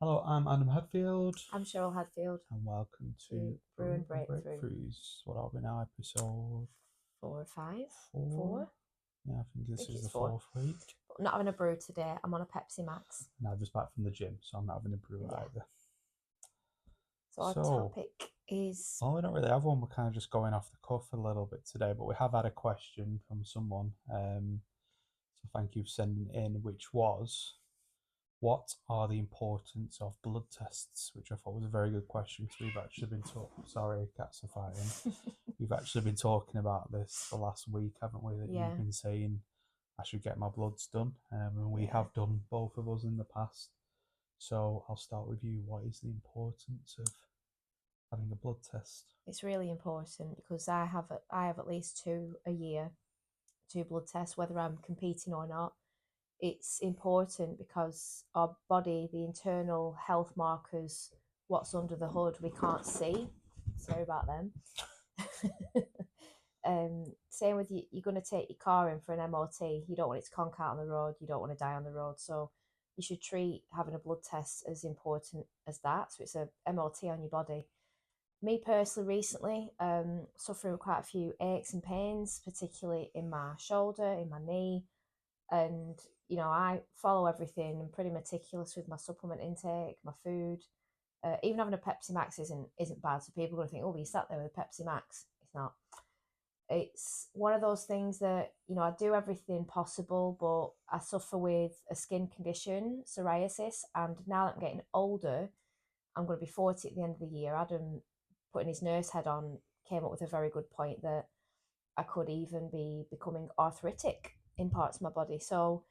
Hello, I'm Adam Hadfield, I'm Cheryl Hadfield and welcome to to Brew Bru and Breakthrough. Breakthroughs. What are we now? Episode 4 or 5? four? 4? Yeah, I think I this think is it's the 4. fourth week. But I'm not having a brew today. I'm on a Pepsi Max. Now just back from the gym, so I'm not having a brew Yeah. either. So our So, topic is... we don't really have one. We're kind of just going off the cuff a little bit today, but we have had a question from someone. So thank you for sending it in, which was, what are the importance of blood tests? Which I thought was a very good question because we've actually been talking. Sorry, cats are fighting. We've actually been talking about this the last week, haven't we? That Yeah. you've been saying I should get my bloods done, and we Yeah. have done, both of us, in the past. So I'll start with you. What is the importance of having a blood test? It's really important because I have at least 2 a year, 2 blood tests, whether I'm competing or not. It's important because our body, the internal health markers, what's under the hood, we can't see. Sorry about them. Same with you, you're going to take your car in for an MOT. You don't want it to conk out on the road. You don't want to die on the road. So you should treat having a blood test as important as that. So it's a MOT on your body. Me personally, recently, suffering with quite a few aches and pains, particularly in my shoulder, in my knee, and I follow everything. I'm pretty meticulous with my supplement intake, my food. Even having a Pepsi Max isn't bad. So people are going to think, oh, you sat there with a Pepsi Max. It's not. It's one of those things that I do everything possible, but I suffer with a skin condition, psoriasis, and now that I'm getting older, I'm going to be 40 at the end of the year. Adam, putting his nurse head on, came up with a very good point that I could even be becoming arthritic in parts of my body. So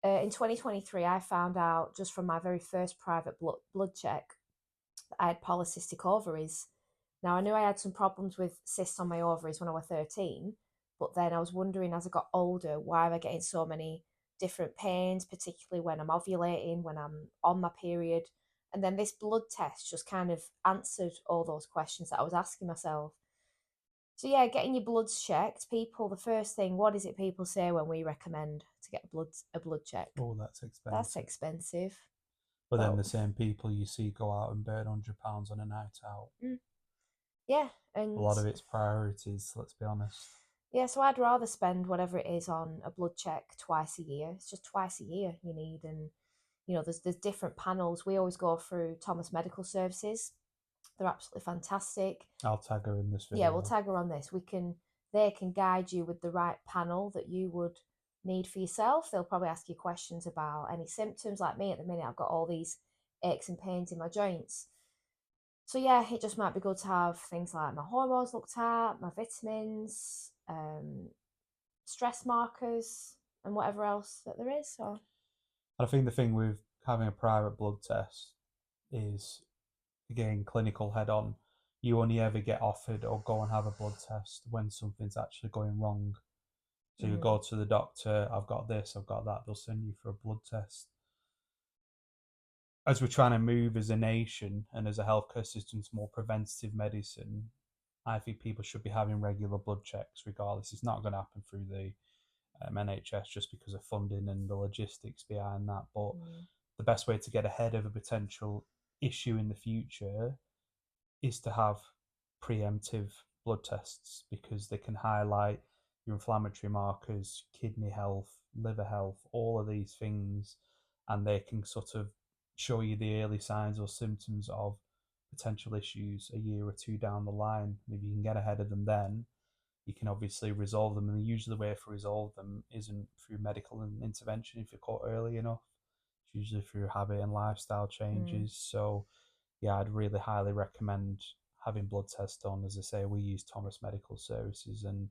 in 2023, I found out just from my very first private blood check that I had polycystic ovaries. Now, I knew I had some problems with cysts on my ovaries when I was 13, but then I was wondering as I got older, why am I getting so many different pains, particularly when I'm ovulating, when I'm on my period. And then this blood test just kind of answered all those questions that I was asking myself. So yeah, getting your bloods checked. People, the first thing, what is it people say when we recommend to get a blood check? Oh, that's expensive. That's expensive. But then the same people you see go out and burn £100 on a night out. Yeah, A and lot of it's priorities, let's be honest. yeah, so I'd rather spend whatever it is on a blood check twice a year. It's just twice a year you need, and there's different panels. We always go through Thomas Medical Services. They're absolutely fantastic. I'll tag her in this video. Yeah, we'll tag her on this. They can guide you with the right panel that you would need for yourself. They'll probably ask you questions about any symptoms. Like me at the minute, I've got all these aches and pains in my joints. So yeah, it just might be good to have things like my hormones looked at, my vitamins, stress markers, and whatever else that there is. So I think the thing with having a private blood test is, again, clinical head on. You only ever get offered or go and have a blood test when something's actually going wrong. So you go to the doctor, I've got this, I've got that, they'll send you for a blood test. As we're trying to move as a nation and as a healthcare system to more preventative medicine, I think people should be having regular blood checks regardless. It's not going to happen through the NHS just because of funding and the logistics behind that. But the best way to get ahead of a potential issue in the future is to have preemptive blood tests, because they can highlight your inflammatory markers, kidney health, liver health, all of these things, and they can sort of show you the early signs or symptoms of potential issues a year or two down the line. And if you can get ahead of them then, you can obviously resolve them. And usually the way to resolve them isn't through medical intervention if you're caught early enough. It's usually through habit and lifestyle changes. So yeah, I'd really highly recommend having blood tests done. As I say, we use Thomas Medical Services, and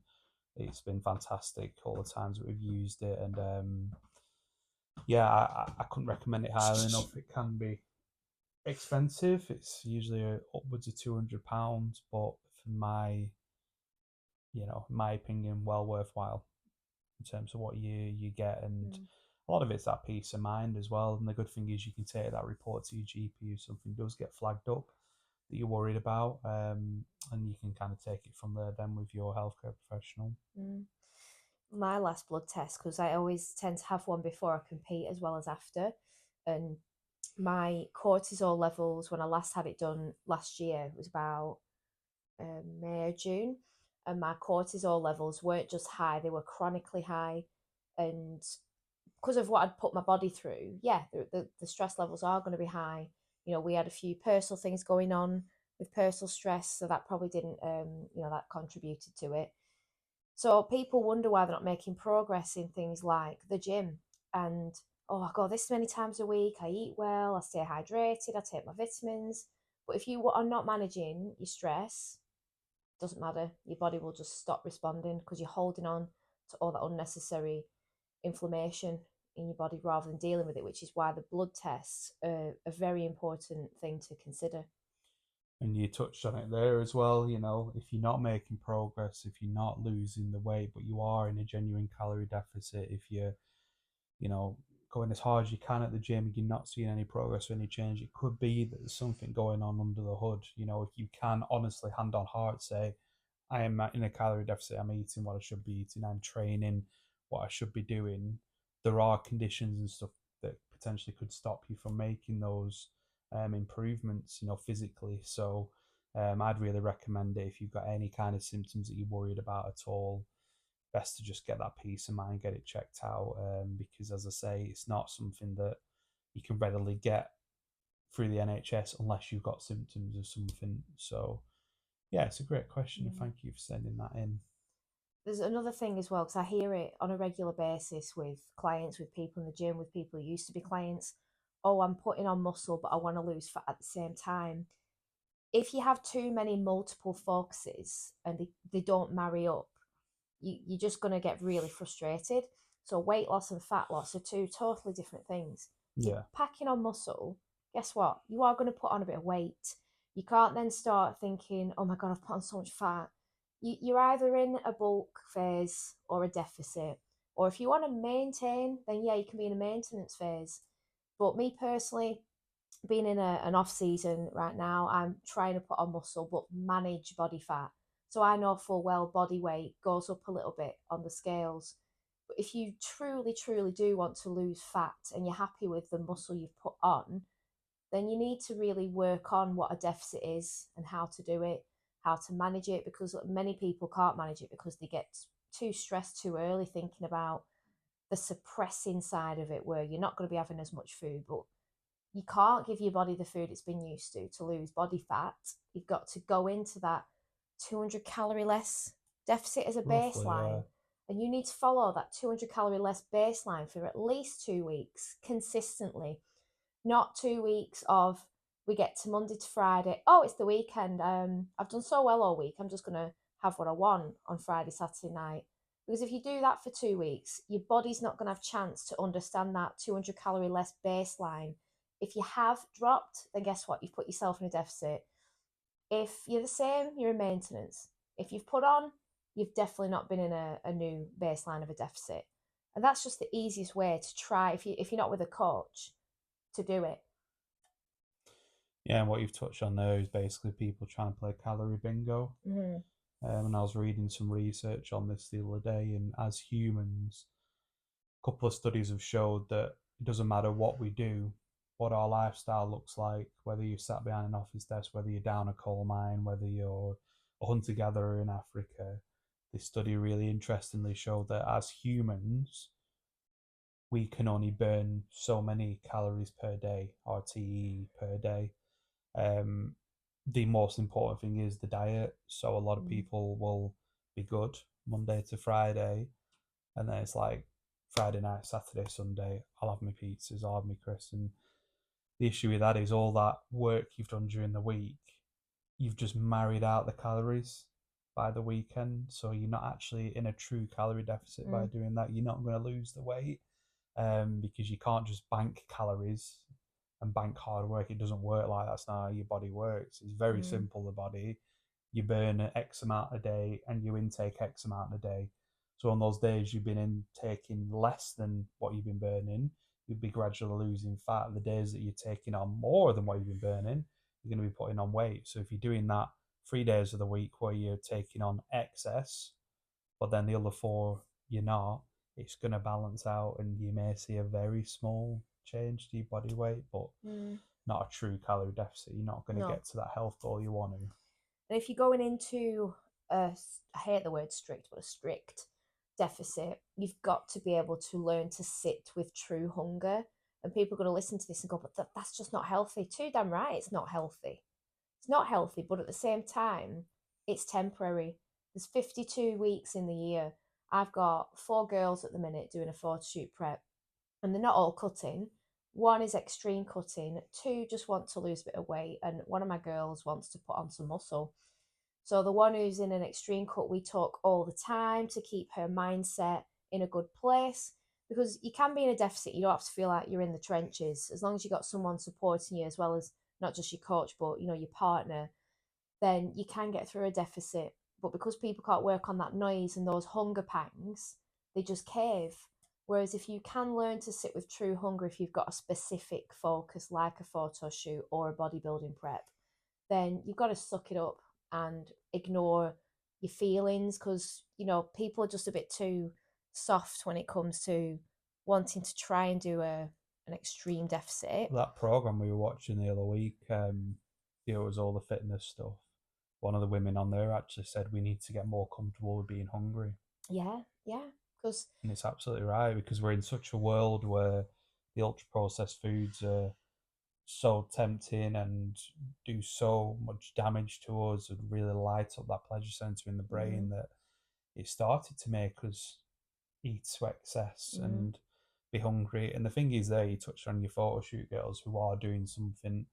it's been fantastic all the times that we've used it. And yeah, I couldn't recommend it highly enough. It can be expensive. It's usually upwards of £200, but for my opinion, well worthwhile in terms of what you get. And a lot of it's that peace of mind as well. And the good thing is you can take that report to your GP if something does get flagged up that you're worried about, and you can kind of take it from there then with your healthcare professional. My last blood test, because I always tend to have one before I compete as well as after, and my cortisol levels when I last had it done last year was about May or June, and my cortisol levels weren't just high; they were chronically high, and because of what I'd put my body through, yeah, the stress levels are going to be high. You know, we had a few personal things going on with personal stress, so that probably didn't, that contributed to it. So people wonder why they're not making progress in things like the gym. And, oh, I go this many times a week, I eat well, I stay hydrated, I take my vitamins. But if you are not managing your stress, doesn't matter. Your body will just stop responding because you're holding on to all that unnecessary inflammation in your body rather than dealing with it, which is why the blood tests are a very important thing to consider. And you touched on it there as well. If you're not making progress, if you're not losing the weight, but you are in a genuine calorie deficit, if you're, you know, going as hard as you can at the gym, you're not seeing any progress or any change, it could be that there's something going on under the hood. If you can honestly, hand on heart, say, I am in a calorie deficit, I'm eating what I should be eating, I'm training what I should be doing, there are conditions and stuff that potentially could stop you from making those improvements, physically. So I'd really recommend it if you've got any kind of symptoms that you're worried about at all. Best to just get that peace of mind, get it checked out, because as I say, it's not something that you can readily get through the NHS unless you've got symptoms of something. So yeah, it's a great question, and Mm. thank you for sending that in. There's another thing as well, because I hear it on a regular basis with clients, with people in the gym, with people who used to be clients. Oh, I'm putting on muscle, but I want to lose fat at the same time. If you have too many multiple focuses and they don't marry up, you're just going to get really frustrated. So weight loss and fat loss are two totally different things. If you're Yeah, packing on muscle, guess what? You are going to put on a bit of weight. You can't then start thinking, oh my God, I've put on so much fat. You're either in a bulk phase or a deficit. Or if you want to maintain, then yeah, you can be in a maintenance phase. But me personally, being in an off season right now, I'm trying to put on muscle but manage body fat. So I know full well body weight goes up a little bit on the scales. But if you truly, truly do want to lose fat and you're happy with the muscle you've put on, then you need to really work on what a deficit is and how to do it, how to manage it, because many people can't manage it because they get too stressed too early thinking about the suppressing side of it where you're not going to be having as much food, but you can't give your body the food it's been used to lose body fat. You've got to go into that 200 calorie less deficit as a roughly, yeah. baseline. And you need to follow that 200 calorie less baseline for at least 2 weeks consistently, not 2 weeks of we get to Monday to Friday. Oh, it's the weekend. I've done so well all week. I'm just going to have what I want on Friday, Saturday night. Because if you do that for 2 weeks, your body's not going to have a chance to understand that 200 calorie less baseline. If you have dropped, then guess what? You've put yourself in a deficit. If you're the same, you're in maintenance. If you've put on, you've definitely not been in a new baseline of a deficit. And that's just the easiest way to try, if you're not with a coach, to do it. Yeah, and what you've touched on there is basically people trying to play calorie bingo. Mm-hmm. And I was reading some research on this the other day, and as humans, a couple of studies have showed that it doesn't matter what we do, what our lifestyle looks like, whether you're sat behind an office desk, whether you're down a coal mine, whether you're a hunter gatherer in Africa. This study really interestingly showed that as humans, we can only burn so many calories per day, RTE per day. Um, the most important thing is the diet. So a lot of Mm. people will be good Monday to Friday, and then it's like Friday night, Saturday, Sunday, I'll have my pizzas, I'll have my crisps. And the issue with that is all that work you've done during the week, you've just married out the calories by the weekend. So you're not actually in a true calorie deficit by Mm. doing that. You're not going to lose the weight, because you can't just bank calories and bank hard work. It doesn't work like that. That's not how your body works. It's very Mm. simple, the body. You burn X amount a day and you intake X amount a day. So on those days you've been intaking less than what you've been burning, you'll be gradually losing fat. The days that you're taking on more than what you've been burning, you're going to be putting on weight. So if you're doing that 3 days of the week where you're taking on excess, but then the other four you're not, it's going to balance out and you may see a very small change to your body weight, but not a true calorie deficit. You're not going to No. get to that health goal you want to. And if you're going into I hate the word strict, but a strict deficit, you've got to be able to learn to sit with true hunger. And people are going to listen to this and go, but that's just not healthy. Too damn right, it's not healthy. It's not healthy, but at the same time, it's temporary. There's 52 weeks in the year. I've got 4 girls at the minute doing a photo shoot prep, and they're not all cutting. One is extreme cutting, two just want to lose a bit of weight, and one of my girls wants to put on some muscle. So the one who's in an extreme cut, we talk all the time to keep her mindset in a good place, because you can be in a deficit. You don't have to feel like you're in the trenches. As long as you got someone supporting you, as well as not just your coach, but your partner, then you can get through a deficit. But because people can't work on that noise and those hunger pangs, they just cave. Whereas if you can learn to sit with true hunger, if you've got a specific focus like a photo shoot or a bodybuilding prep, then you've got to suck it up and ignore your feelings, because people are just a bit too soft when it comes to wanting to try and do an extreme deficit. That program we were watching the other week, it was all the fitness stuff. One of the women on there actually said we need to get more comfortable with being hungry. Yeah, yeah, because And it's absolutely right, because we're in such a world where the ultra processed foods are so tempting and do so much damage to us and really light up that pleasure center in the brain that it started to make us eat to excess and be hungry. And the thing is, there you touched on your photo shoot girls who are doing something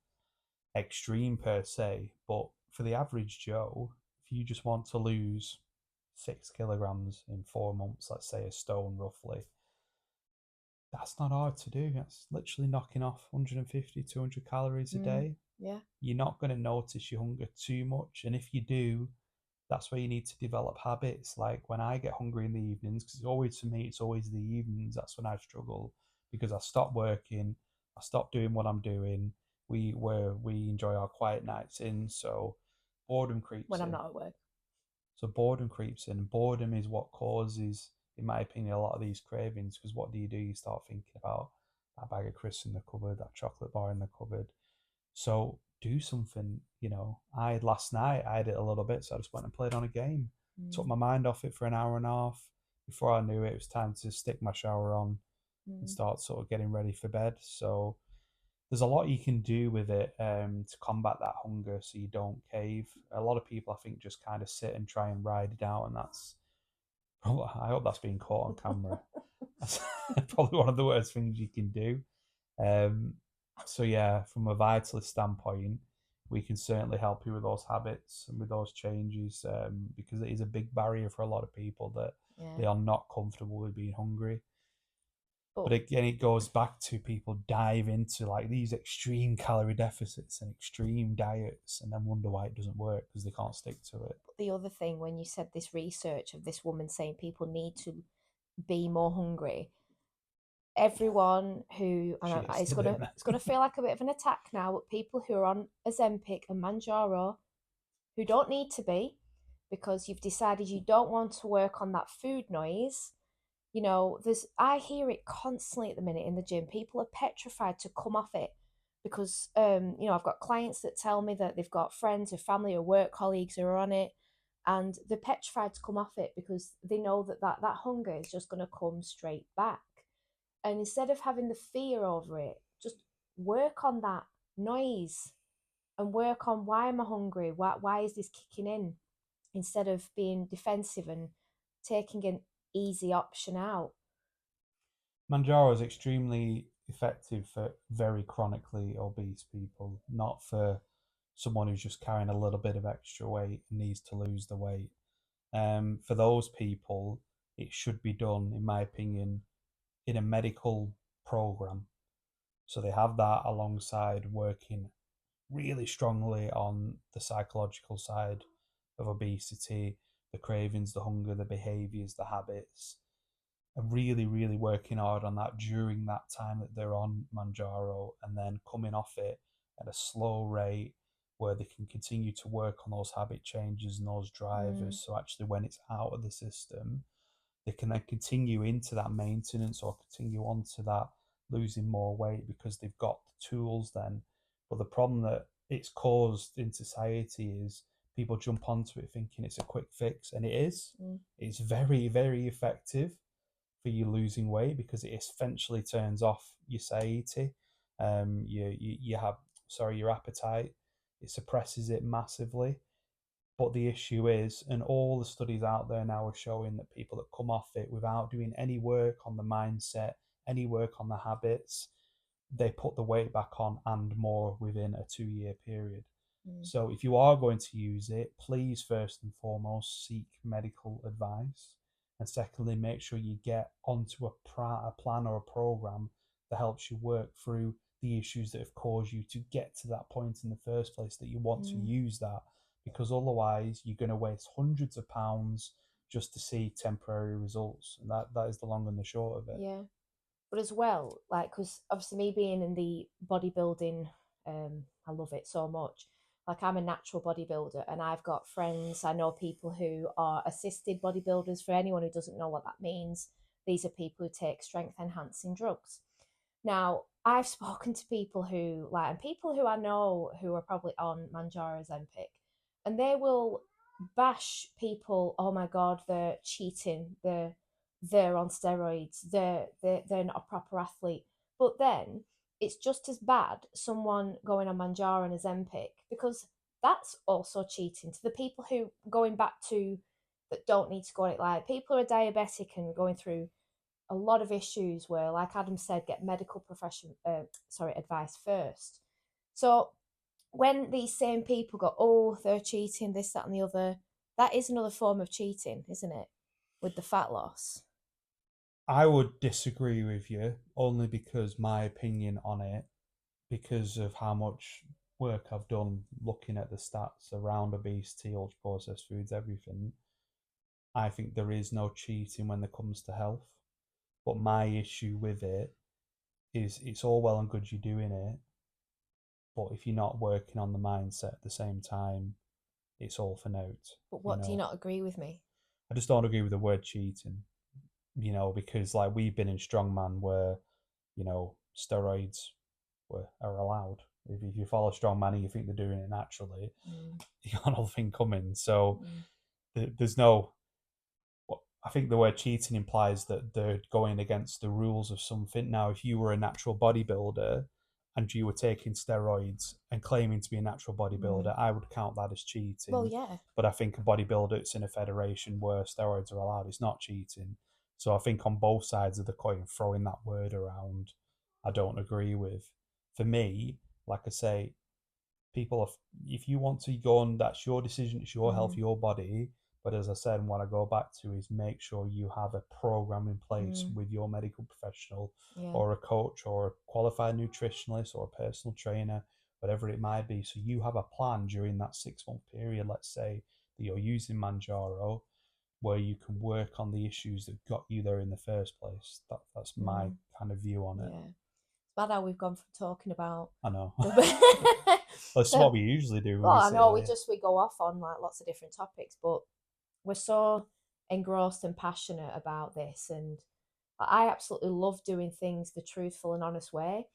extreme per se, but for the average Joe, if you just want to lose 6 kilograms in 4 months, let's say a stone roughly, that's not hard to do. That's literally knocking off 150, 200 calories a day. yeah. You're not going to notice your hunger too much. And if you do, that's where you need to develop habits. Like when I get hungry in the evenings, because it's always, for me, it's always the evenings, that's when I struggle, because I stop working, I stop doing what I'm doing. We enjoy our quiet nights in, so boredom creeps When I'm in. not at work. So boredom creeps in. Boredom is what causes, in my opinion, a lot of these cravings. Because what do? You start thinking about that bag of crisps in the cupboard, that chocolate bar in the cupboard. So do something. Last night I had it a little bit, so I just went and played on a game. Took my mind off it for an hour and a half. Before I knew it, it was time to stick my shower on and start sort of getting ready for bed. So there's a lot you can do with it to combat that hunger so you don't cave. A lot of people, I think, just kind of sit and try and ride it out, and that's probably, I hope that's being caught on camera. That's probably one of the worst things you can do. Um, so yeah, from a Vitalis standpoint, we can certainly help you with those habits and with those changes, because it is a big barrier for a lot of people that they Yeah. are not comfortable with being hungry. But But again, it goes back to people dive into like these extreme calorie deficits and extreme diets and then wonder why it doesn't work because they can't stick to it. the other thing, when you said this research of this woman saying people need to be more hungry, everyone who, and Shit's it's the gonna bit, man. it's gonna feel like a bit of an attack now, but people who are on Ozempic and Manjaro who don't need to be, because you've decided you don't want to work on that food noise. I hear it constantly at the minute in the gym. People are petrified to come off it because I've got clients that tell me that they've got friends or family or work colleagues who are on it, and they're petrified to come off it because they know that hunger is just going to come straight back. And instead of having the fear over it, just work on that noise and work on, why am I hungry? Why is this kicking in? Instead of being defensive and taking an easy option out. Manjaro is extremely effective for very chronically obese people, not for someone who's just carrying a little bit of extra weight and needs to lose the weight. For those people, it should be done, in my opinion, in a medical program. So they have that alongside working really strongly on the psychological side of obesity, the cravings, the hunger, the behaviors, the habits, and really, really working hard on that during that time that they're on Manjaro and then coming off it at a slow rate where they can continue to work on those habit changes and those drivers. So actually when it's out of the system, they can then continue into that maintenance or continue on to that losing more weight because they've got the tools then. But the problem that it's caused in society is people jump onto it thinking it's a quick fix, and it is. Mm. It's very, very effective for you losing weight because it essentially turns off your satiety. You have, sorry, your appetite. It suppresses it massively. But the issue is, and all the studies out there now are showing that people that come off it without doing any work on the mindset, any work on the habits, they put the weight back on and more within a 2 year period. Mm. So if you are going to use it, please first and foremost seek medical advice. And secondly, make sure you get onto a plan or a program that helps you work through the issues that have caused you to get to that point in the first place that you want to Mm. use that. Because otherwise, you're going to waste hundreds of pounds just to see temporary results. And that is the long and the short of it. Yeah. But as well, like, because obviously me being in the bodybuilding, I love it so much. Like, I'm a natural bodybuilder, and I've got friends. I know people who are assisted bodybuilders. For anyone who doesn't know what that means, these are people who take strength enhancing drugs. Now, I've spoken to people who like, and people who I know who are probably on Manjaro Ozempic, and they will bash people. Oh my God, they're cheating. They're on steroids. They're not a proper athlete. But then it's just as bad someone going on Manjaro and Ozempic, because that's also cheating. To the people who going back to that don't need to go on it, like people who are diabetic and going through a lot of issues where, like Adam said, get medical advice first. So when these same people go, oh, they're cheating, this, that, and the other, that is another form of cheating, isn't it? With the fat loss. I would disagree with you only because my opinion on it, because of how much work I've done looking at the stats around obesity, ultra processed foods, everything, I think there is no cheating when it comes to health. But my issue with it is it's all well and good you doing it, but if you're not working on the mindset at the same time, it's all for naught. But You what do you know, not agree with me? I just don't agree with the word cheating. Because like we've been in strongman where steroids are allowed. If you follow strongman and you think they're doing it naturally, Mm, you got nothing coming. So mm, there's no. I think the word cheating implies that they're going against the rules of something. Now, if you were a natural bodybuilder and you were taking steroids and claiming to be a natural mm. bodybuilder, I would count that as Well, cheating. yeah. But I think a bodybuilder that's in a federation where steroids are allowed is not cheating. So I think on both sides of the coin, throwing that word around, I don't agree with. For me, like I say, people are, if you want to go on, that's your decision, it's your health, Mm, your body. But as I said, and what I go back to is make sure you have a program in place mm, with your medical professional yeah. or a coach or a qualified nutritionist or a personal trainer, whatever it might be. So you have a plan during that 6 month period, let's say, that you're using Manjaro, where you can work on the issues that got you there in the first place. That's my Mm, kind of view on it. yeah. It's bad how we've gone from talking about I know. the That's the what we usually do when well, we I sit know here. we go off on like lots of different topics, but we're so engrossed and passionate about this, and I absolutely love doing things the truthful and honest way.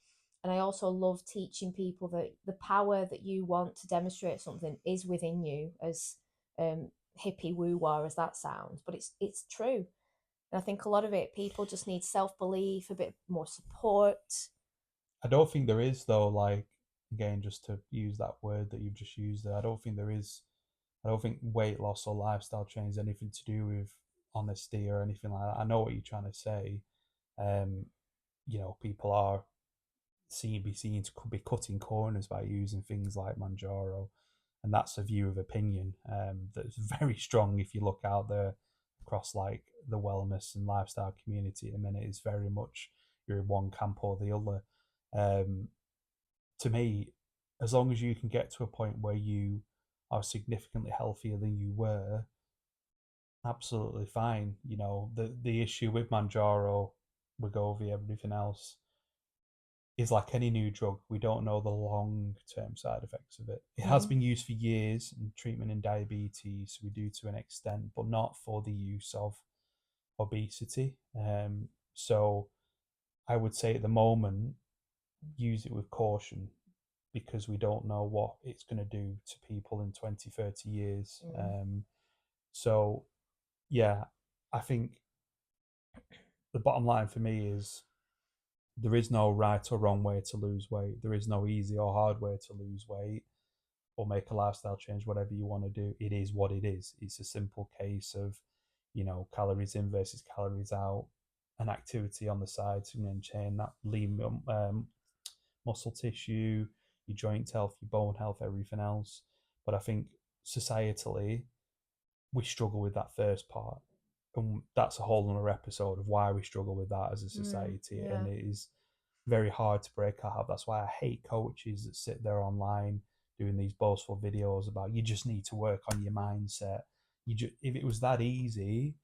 And I also love teaching people that the power that you want to demonstrate something is within you, as um, hippie woo wah as that sounds, but it's true. And I think a lot of it, people just need self belief, a bit more support. I don't think there is though. Like again, just to use that word that you've just used there, I don't think there is. I don't think weight loss or lifestyle change has anything to do with honesty or anything like that. I know what you're trying to say. Um, people are seen to be cutting corners by using things like Manjaro, and that's a view of opinion that's very strong. If you look out there across like the wellness and lifestyle community at the minute, it's very much you're in one camp or the other. Um, to me, as long as you can get to a point where you are significantly healthier than you were, absolutely fine. The issue with Manjaro, Wegovy, everything else is like any new drug. We don't know the long term side effects of it. It has Mm. been used for years in treatment in diabetes, we do to an extent, but not for the use of obesity. So I would say at the moment, use it with caution because we don't know what it's going to do to people in 20, 30 years. Mm. So, yeah, I think the bottom line for me is there is no right or wrong way to lose weight. There is no easy or hard way to lose weight or make a lifestyle change, whatever you want to do. It is what it is. It's a simple case of, calories in versus calories out, an activity on the side to maintain that lean muscle tissue, your joint health, your bone health, everything else. But I think societally, we struggle with that first part. And that's a whole other episode of why we struggle with that as a society. Yeah. And it is very hard to break out of. That's why I hate coaches that sit there online doing these boastful videos about you just need to work on your mindset. If it was that easy,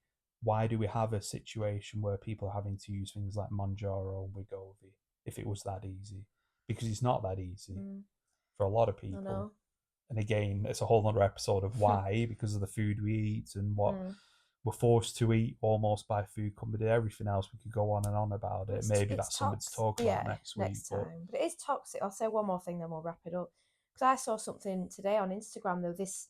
why do we have a situation where people are having to use things like Manjaro and Wegovy if it was that easy? Because it's not that easy Mm. for a lot of I people. know. And again, it's a whole other episode of why, because of the food we eat and what Mm. we're forced to eat almost by food company. Everything else we could go on and on about Well, it. Maybe it's that's something to toxic. talk about Yeah, next week. next But time. But it is toxic. I'll say one more thing, then we'll wrap it up. Because I saw something today on Instagram, though, this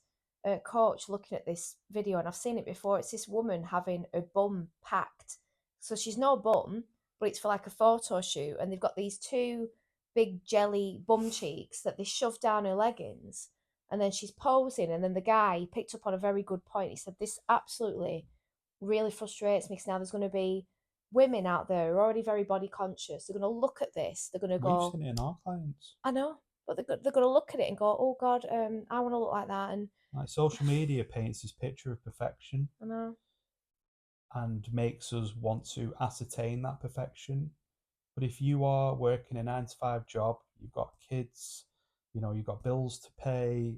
coach looking at this video, and I've seen it before. It's this woman having her bum packed. So she's no bum, but it's for like a photo shoot. And they've got these two big jelly bum cheeks that they shove down her leggings. And then she's posing. And then the guy picked up on a very good point. He said, this absolutely really frustrates me because now there's going to be women out there who are already very body conscious. They're going to look at this. They're going to we've go, seen it in our clients. I know, but they're going to look at it and go, oh God, I want to look like that. And Like social media paints this picture of perfection I know. and makes us want to ascertain that perfection. But if you are working a 9 to 5 job, you've got kids, you've got bills to pay,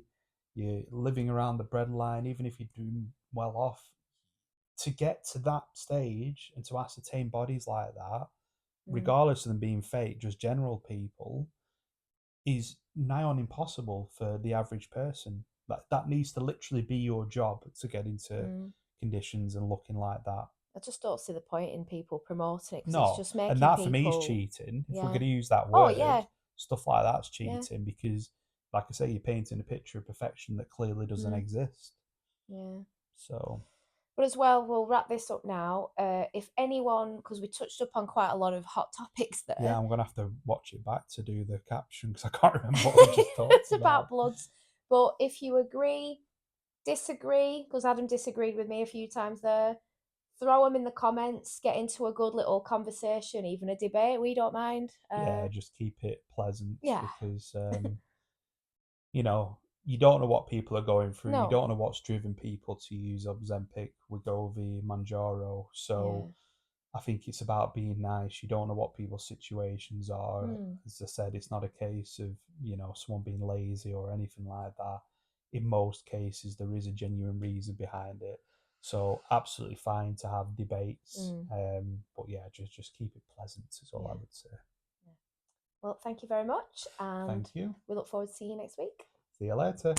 you're living around the breadline, even if you're doing well off, to get to that stage and to ascertain bodies like that, Mm, regardless of them being fake, just general people, is nigh on impossible for the average person. That needs to literally be your job to get into mm. conditions and looking like that. I just don't see the point in people promoting it because it's No, just and making that for me is people, cheating. If we're yeah. going to use that Oh, word, yeah, stuff like that's yeah, cheating because, like I say, you're painting a picture of perfection that clearly doesn't mm, exist. yeah. So, But as well, we'll wrap this up now. If anyone, because we touched up on quite a lot of hot topics yeah, there, I'm going to have to watch it back to do the caption because I can't remember what we just talked it's about. about bloods. But if you agree, disagree, because Adam disagreed with me a few times there, throw them in the comments, get into a good little conversation, even a debate. We don't mind. Yeah, just keep it pleasant Yeah, because, you don't know what people are going through. You no, don't know what's driven people to use Ozempic, Wegovy, Manjaro. So yeah, I think it's about being nice. You don't know what people's situations are. mm, As I said, it's not a case of, someone being lazy or anything like that. In most cases, there is a genuine reason behind it. So absolutely fine to have debates. mm, But yeah, just keep it pleasant is all I yeah, would say. yeah. Well, thank you very much, and Thank you. we look forward to seeing you next week. See you later.